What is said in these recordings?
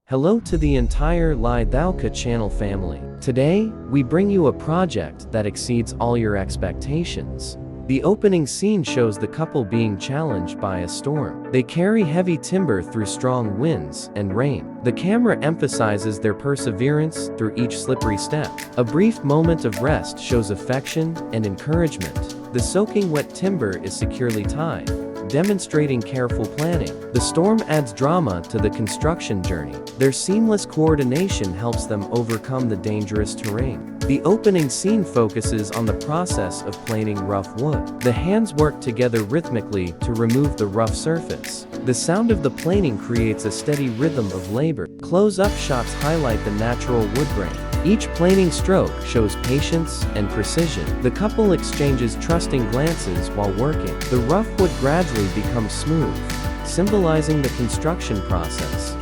Hello to the entire Lai Thauka channel family. Today, we bring you a project that exceeds all your expectations. The opening scene shows the couple being challenged by a storm. They carry heavy timber through strong winds and rain. The camera emphasizes their perseverance through each slippery step. A brief moment of rest shows affection and encouragement. The soaking wet timber is securely tied, demonstrating careful planning. The storm adds drama to the construction journey. Their seamless coordination helps them overcome the dangerous terrain. The opening scene focuses on the process of planing rough wood. The hands work together rhythmically to remove the rough surface. The sound of the planing creates a steady rhythm of labor. Close-up shots highlight the natural wood grain. Each planing stroke shows patience and precision. The couple exchanges trusting glances while working. The rough wood gradually becomes smooth, symbolizing the construction process.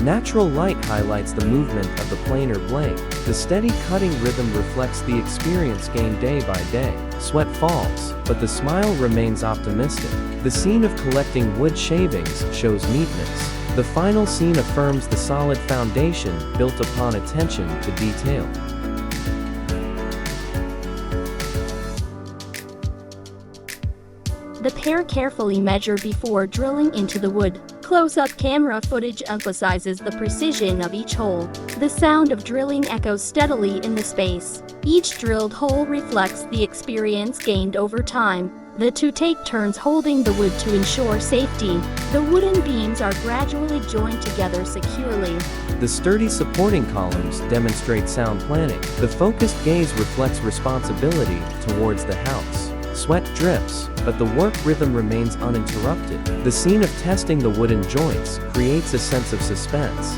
Natural light highlights the movement of the planer blade. The steady cutting rhythm reflects the experience gained day by day. Sweat falls, but the smile remains optimistic. The scene of collecting wood shavings shows neatness. The final scene affirms the solid foundation built upon attention to detail. The pair carefully measure before drilling into the wood. Close-up camera footage emphasizes the precision of each hole. The sound of drilling echoes steadily in the space. Each drilled hole reflects the experience gained over time. The two take turns holding the wood to ensure safety. The wooden beams are gradually joined together securely. The sturdy supporting columns demonstrate sound planning. The focused gaze reflects responsibility towards the house. Sweat drips, but the work rhythm remains uninterrupted. The scene of testing the wooden joints creates a sense of suspense.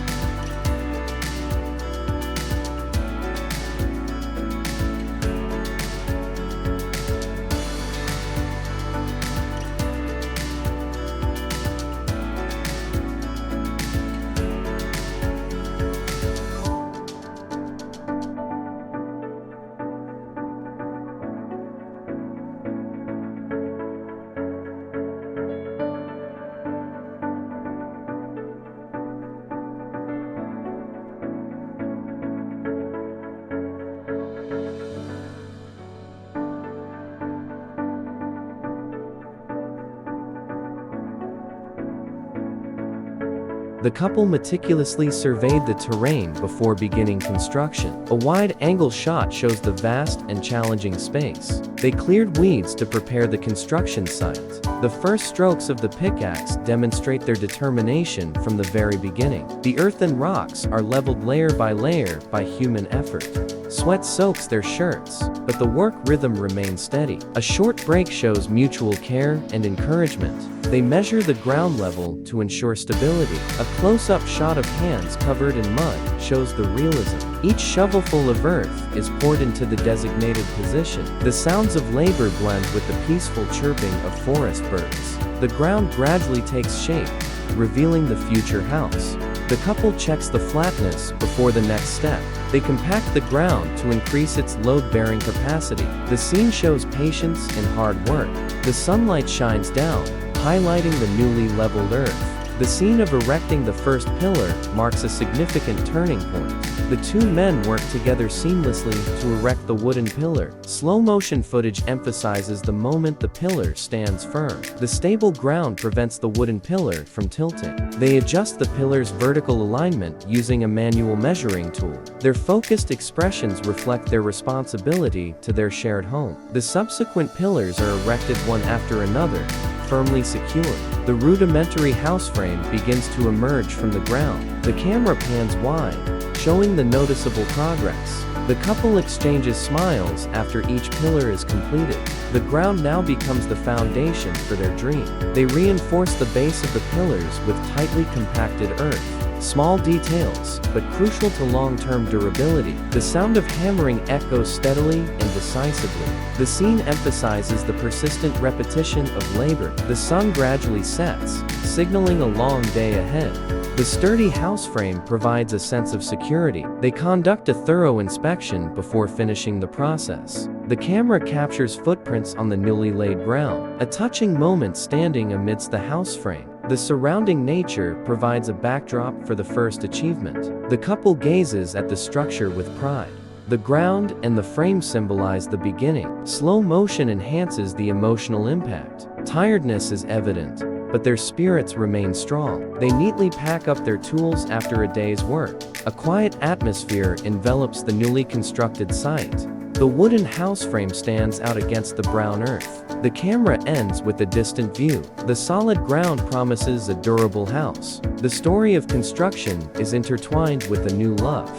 The couple meticulously surveyed the terrain before beginning construction. A wide-angle shot shows the vast and challenging space. They cleared weeds to prepare the construction site. The first strokes of the pickaxe demonstrate their determination from the very beginning. The earth and rocks are leveled layer by human effort. Sweat soaks their shirts, but the work rhythm remains steady. A short break shows mutual care and encouragement. They measure the ground level to ensure stability. A close-up shot of hands covered in mud shows the realism. Each shovelful of earth is poured into the designated position. The sounds of labor blend with the peaceful chirping of forest birds. The ground gradually takes shape, revealing the future house. The couple checks the flatness before the next step. They compact the ground to increase its load-bearing capacity. The scene shows patience and hard work. The sunlight shines down, highlighting the newly leveled earth. The scene of erecting the first pillar marks a significant turning point. The two men work together seamlessly to erect the wooden pillar. Slow-motion footage emphasizes the moment the pillar stands firm. The stable ground prevents the wooden pillar from tilting. They adjust the pillar's vertical alignment using a manual measuring tool. Their focused expressions reflect their responsibility to their shared home. The subsequent pillars are erected one after another, firmly secured. The rudimentary house frame begins to emerge from the ground. The camera pans wide, showing the noticeable progress. The couple exchanges smiles after each pillar is completed. The ground now becomes the foundation for their dream. They reinforce the base of the pillars with tightly compacted earth. Small details, but crucial to long-term durability. The sound of hammering echoes steadily and decisively. The scene emphasizes the persistent repetition of labor. The sun gradually sets, signaling a long day ahead. The sturdy house frame provides a sense of security. They conduct a thorough inspection before finishing the process. The camera captures footprints on the newly laid ground, a touching moment standing amidst the house frame. The surrounding nature provides a backdrop for the first achievement. The couple gazes at the structure with pride. The ground and the frame symbolize the beginning. Slow motion enhances the emotional impact. Tiredness is evident, but their spirits remain strong. They neatly pack up their tools after a day's work. A quiet atmosphere envelops the newly constructed site. The wooden house frame stands out against the brown earth. The camera ends with a distant view. The solid ground promises a durable house. The story of construction is intertwined with a new love.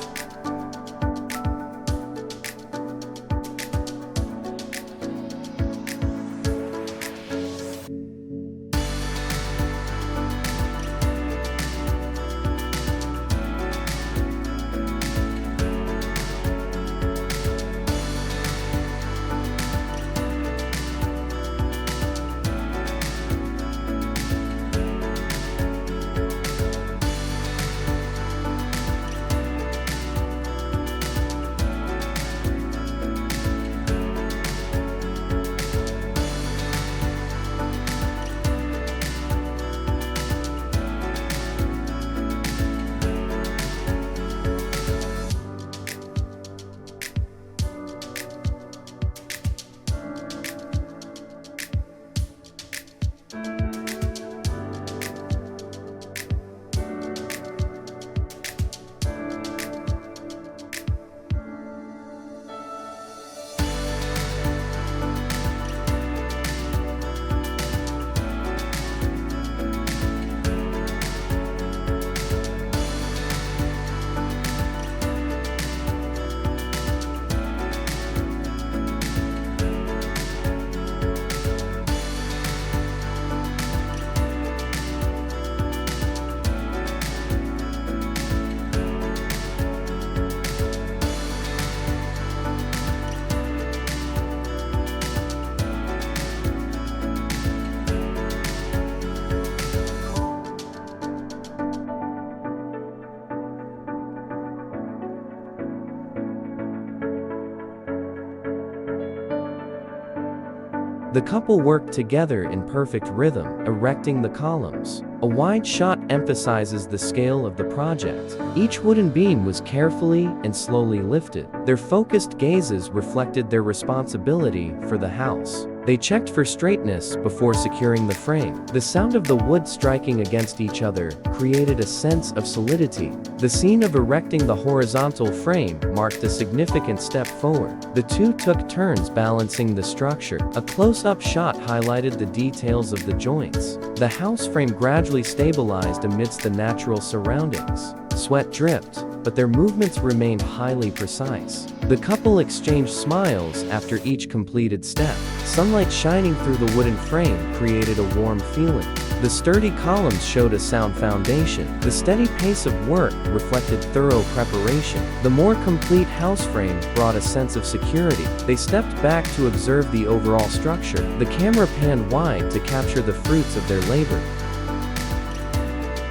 The couple worked together in perfect rhythm, erecting the columns. A wide shot emphasizes the scale of the project. Each wooden beam was carefully and slowly lifted. Their focused gazes reflected their responsibility for the house. They checked for straightness before securing the frame. The sound of the wood striking against each other created a sense of solidity. The scene of erecting the horizontal frame marked a significant step forward. The two took turns balancing the structure. A close-up shot highlighted the details of the joints. The house frame gradually stabilized amidst the natural surroundings. Sweat dripped, but their movements remained highly precise. The couple exchanged smiles after each completed step. Sunlight shining through the wooden frame created a warm feeling. The sturdy columns showed a sound foundation. The steady pace of work reflected thorough preparation. The more complete house frame brought a sense of security. They stepped back to observe the overall structure. The camera panned wide to capture the fruits of their labor.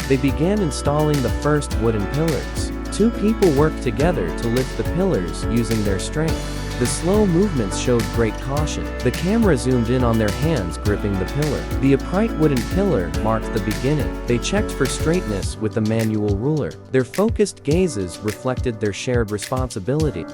They began installing the first wooden pillars. Two people worked together to lift the pillars using their strength. The slow movements showed great caution. The camera zoomed in on their hands gripping the pillar. The upright wooden pillar marked the beginning. They checked for straightness with a manual ruler. Their focused gazes reflected their shared responsibility.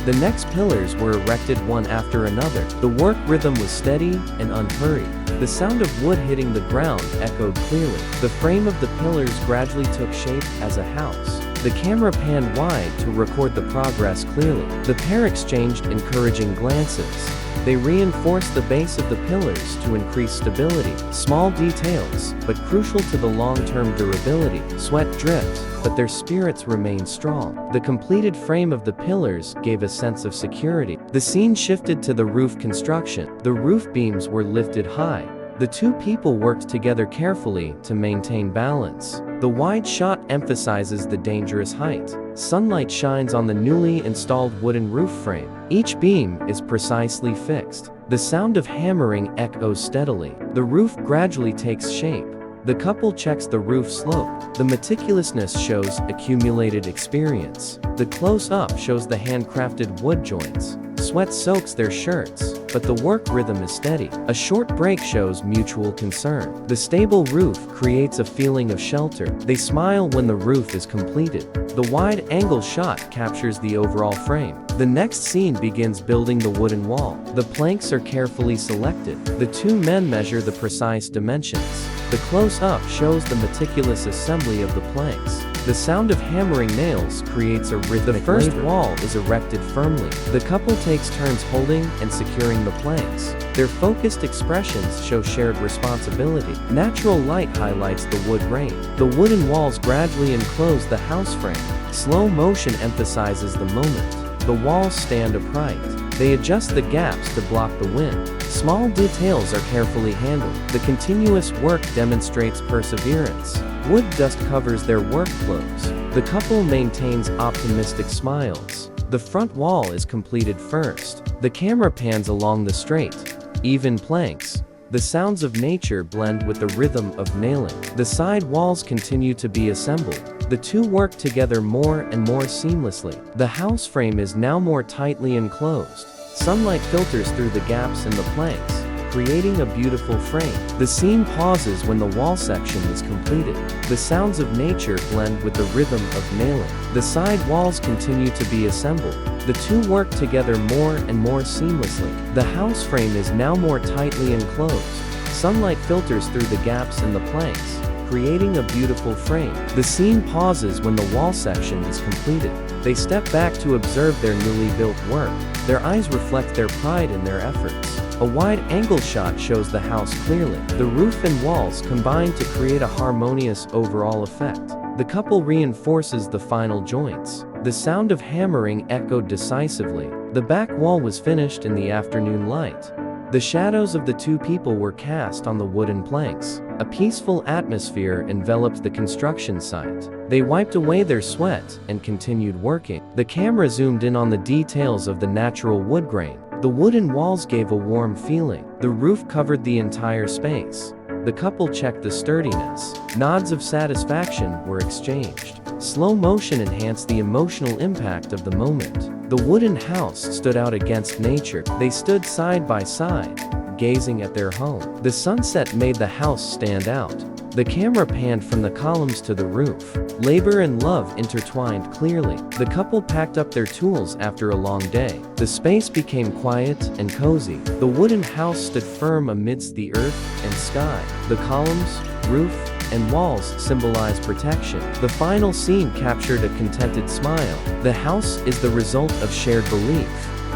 The next pillars were erected one after another. The work rhythm was steady and unhurried. The sound of wood hitting the ground echoed clearly. The frame of the pillars gradually took shape as a house. The camera panned wide to record the progress clearly. The pair exchanged encouraging glances. They reinforced the base of the pillars to increase stability. Small details, but crucial to the long-term durability. Sweat dripped, but their spirits remained strong. The completed frame of the pillars gave a sense of security. The scene shifted to the roof construction. The roof beams were lifted high, The two people worked together carefully to maintain balance. The wide shot emphasizes the dangerous height. Sunlight shines on the newly installed wooden roof frame. Each beam is precisely fixed. The sound of hammering echoes steadily. The roof gradually takes shape. The couple checks the roof slope. The meticulousness shows accumulated experience. The close-up shows the handcrafted wood joints. Sweat soaks their shirts, but the work rhythm is steady. A short break shows mutual concern. The stable roof creates a feeling of shelter. They smile when the roof is completed. The wide-angle shot captures the overall frame. The next scene begins building the wooden wall. The planks are carefully selected. The two men measure the precise dimensions. The close-up shows the meticulous assembly of the planks. The sound of hammering nails creates a rhythmic. The first wall is erected firmly. The couple takes turns holding and securing the planks. Their focused expressions show shared responsibility. Natural light highlights the wood grain. The wooden walls gradually enclose the house frame. Slow motion emphasizes the moment. The walls stand upright. They adjust the gaps to block the wind. Small details are carefully handled. The continuous work demonstrates perseverance. Wood dust covers their work clothes. The couple maintains optimistic smiles. The front wall is completed first. The camera pans along the straight, even planks. The sounds of nature blend with the rhythm of nailing. The side walls continue to be assembled. The two work together more and more seamlessly. The house frame is now more tightly enclosed. Sunlight filters through the gaps in the planks, creating a beautiful frame. The scene pauses when the wall section is completed. The sounds of nature blend with the rhythm of nailing. The side walls continue to be assembled. The two work together more and more seamlessly. The house frame is now more tightly enclosed. Sunlight filters through the gaps in the planks, creating a beautiful frame. The scene pauses when the wall section is completed. They step back to observe their newly built work. Their eyes reflect their pride in their efforts. A wide-angle shot shows the house clearly. The roof and walls combine to create a harmonious overall effect. The couple reinforces the final joints. The sound of hammering echoed decisively. The back wall was finished in the afternoon light. The shadows of the two people were cast on the wooden planks. A peaceful atmosphere enveloped the construction site. They wiped away their sweat and continued working. The camera zoomed in on the details of the natural wood grain. The wooden walls gave a warm feeling. The roof covered the entire space. The couple checked the sturdiness. Nods of satisfaction were exchanged. Slow motion enhanced the emotional impact of the moment. The wooden house stood out against nature. They stood side by side, gazing at their home. The sunset made the house stand out. The camera panned from the columns to the roof. Labor and love intertwined clearly. The couple packed up their tools after a long day. The space became quiet and cozy. The wooden house stood firm amidst the earth and sky. The columns, roof, and walls symbolize protection. The final scene captured a contented smile. The house is the result of shared belief.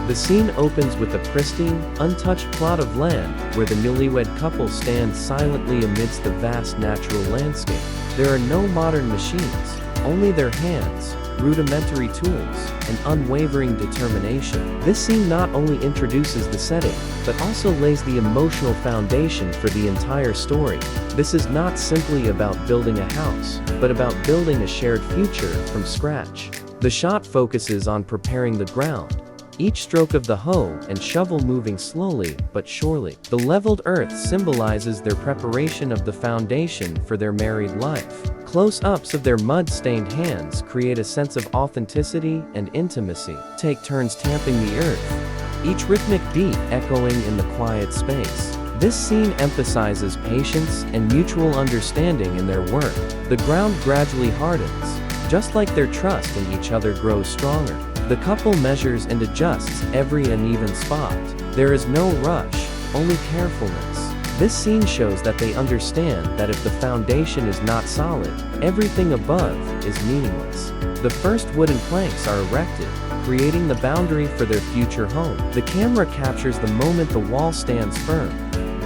The scene opens with a pristine, untouched plot of land where the newlywed couple stands silently amidst the vast natural landscape. There are no modern machines, only their hands, rudimentary tools, and unwavering determination. This scene not only introduces the setting, but also lays the emotional foundation for the entire story. This is not simply about building a house, but about building a shared future from scratch. The shot focuses on preparing the ground, each stroke of the hoe and shovel moving slowly but surely. The leveled earth symbolizes their preparation of the foundation for their married life. Close-ups of their mud-stained hands create a sense of authenticity and intimacy. Take turns tamping the earth, each rhythmic beat echoing in the quiet space. This scene emphasizes patience and mutual understanding in their work. The ground gradually hardens, just like their trust in each other grows stronger. The couple measures and adjusts every uneven spot. There is no rush, only carefulness. This scene shows that they understand that if the foundation is not solid, everything above is meaningless. The first wooden planks are erected, creating the boundary for their future home. The camera captures the moment the wall stands firm,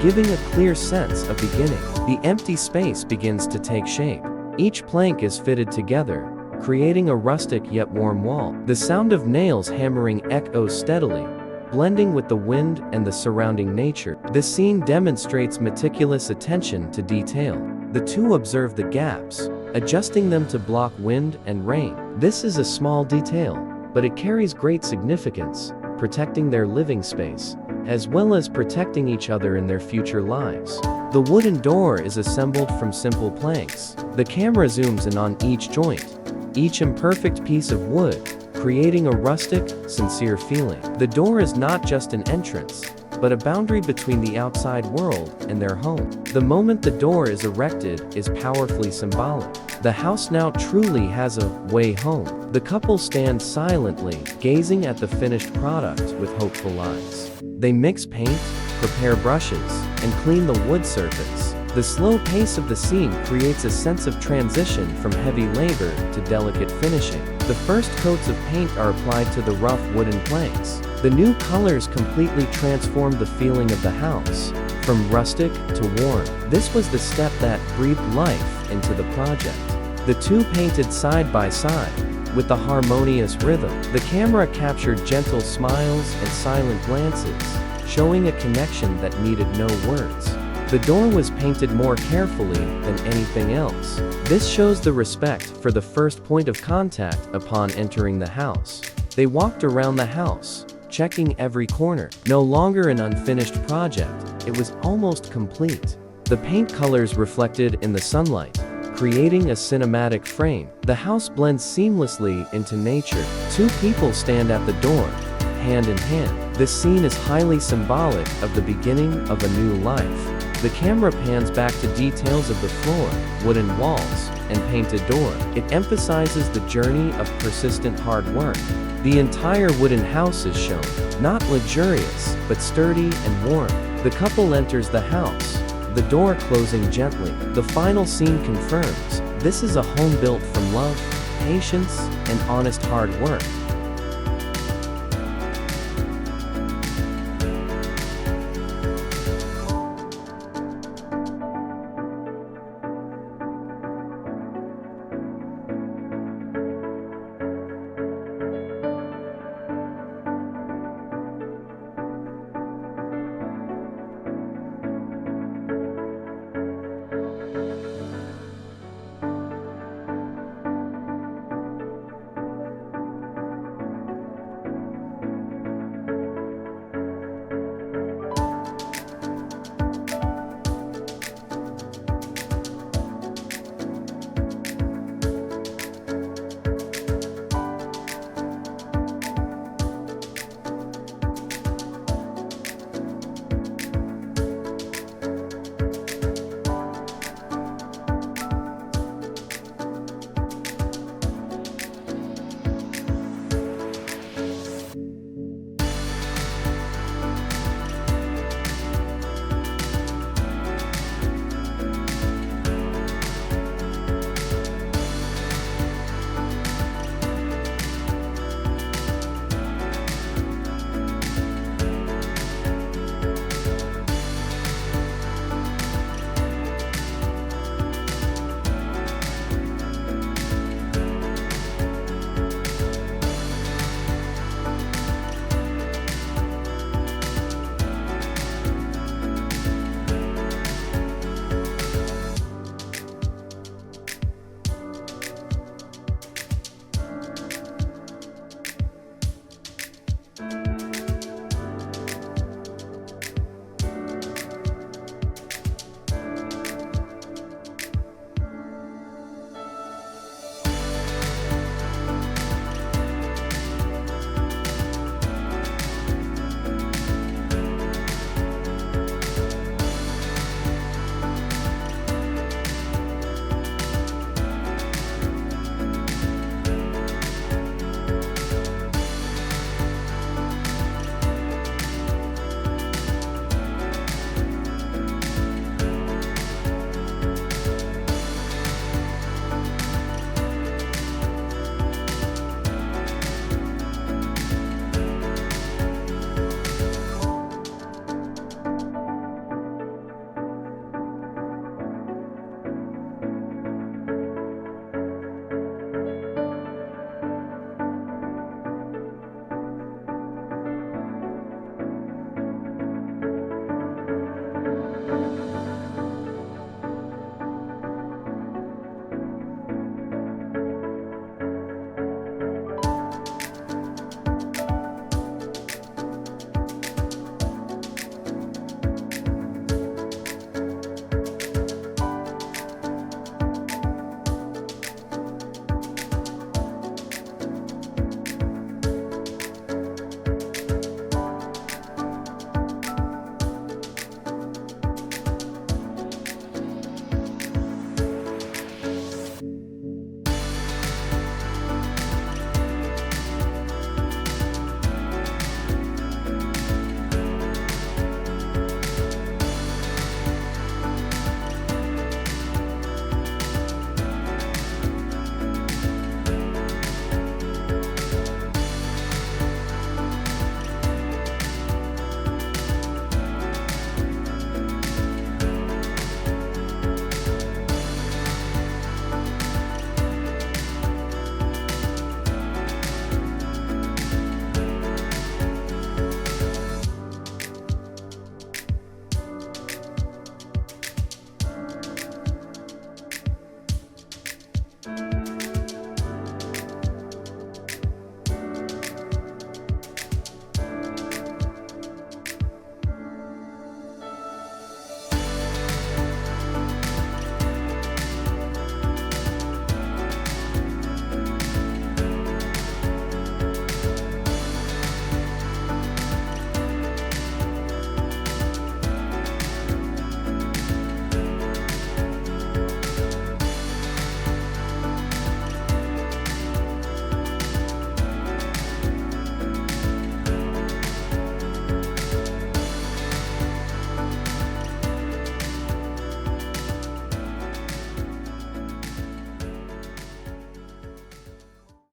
giving a clear sense of beginning. The empty space begins to take shape. Each plank is fitted together, creating a rustic yet warm wall. The sound of nails hammering echoes steadily, blending with the wind and the surrounding nature. This scene demonstrates meticulous attention to detail. The two observe the gaps, adjusting them to block wind and rain. This is a small detail, but it carries great significance, protecting their living space, as well as protecting each other in their future lives. The wooden door is assembled from simple planks. The camera zooms in on each joint, each imperfect piece of wood, creating a rustic, sincere feeling. The door is not just an entrance, but a boundary between the outside world and their home. The moment the door is erected is powerfully symbolic. The house now truly has a way home. The couple stands silently, gazing at the finished product with hopeful eyes. They mix paint, prepare brushes, and clean the wood surface. The slow pace of the scene creates a sense of transition from heavy labor to delicate finishing. The first coats of paint are applied to the rough wooden planks. The new colors completely transformed the feeling of the house, from rustic to warm. This was the step that breathed life into the project. The two painted side by side, with a harmonious rhythm. The camera captured gentle smiles and silent glances, showing a connection that needed no words. The door was painted more carefully than anything else. This shows the respect for the first point of contact upon entering the house. They walked around the house, checking every corner. No longer an unfinished project, it was almost complete. The paint colors reflected in the sunlight, creating a cinematic frame. The house blends seamlessly into nature. Two people stand at the door, hand in hand. This scene is highly symbolic of the beginning of a new life. The camera pans back to details of the floor, wooden walls, and painted door. It emphasizes the journey of persistent hard work. The entire wooden house is shown, not luxurious, but sturdy and warm. The couple enters the house, the door closing gently. The final scene confirms, this is a home built from love, patience, and honest hard work.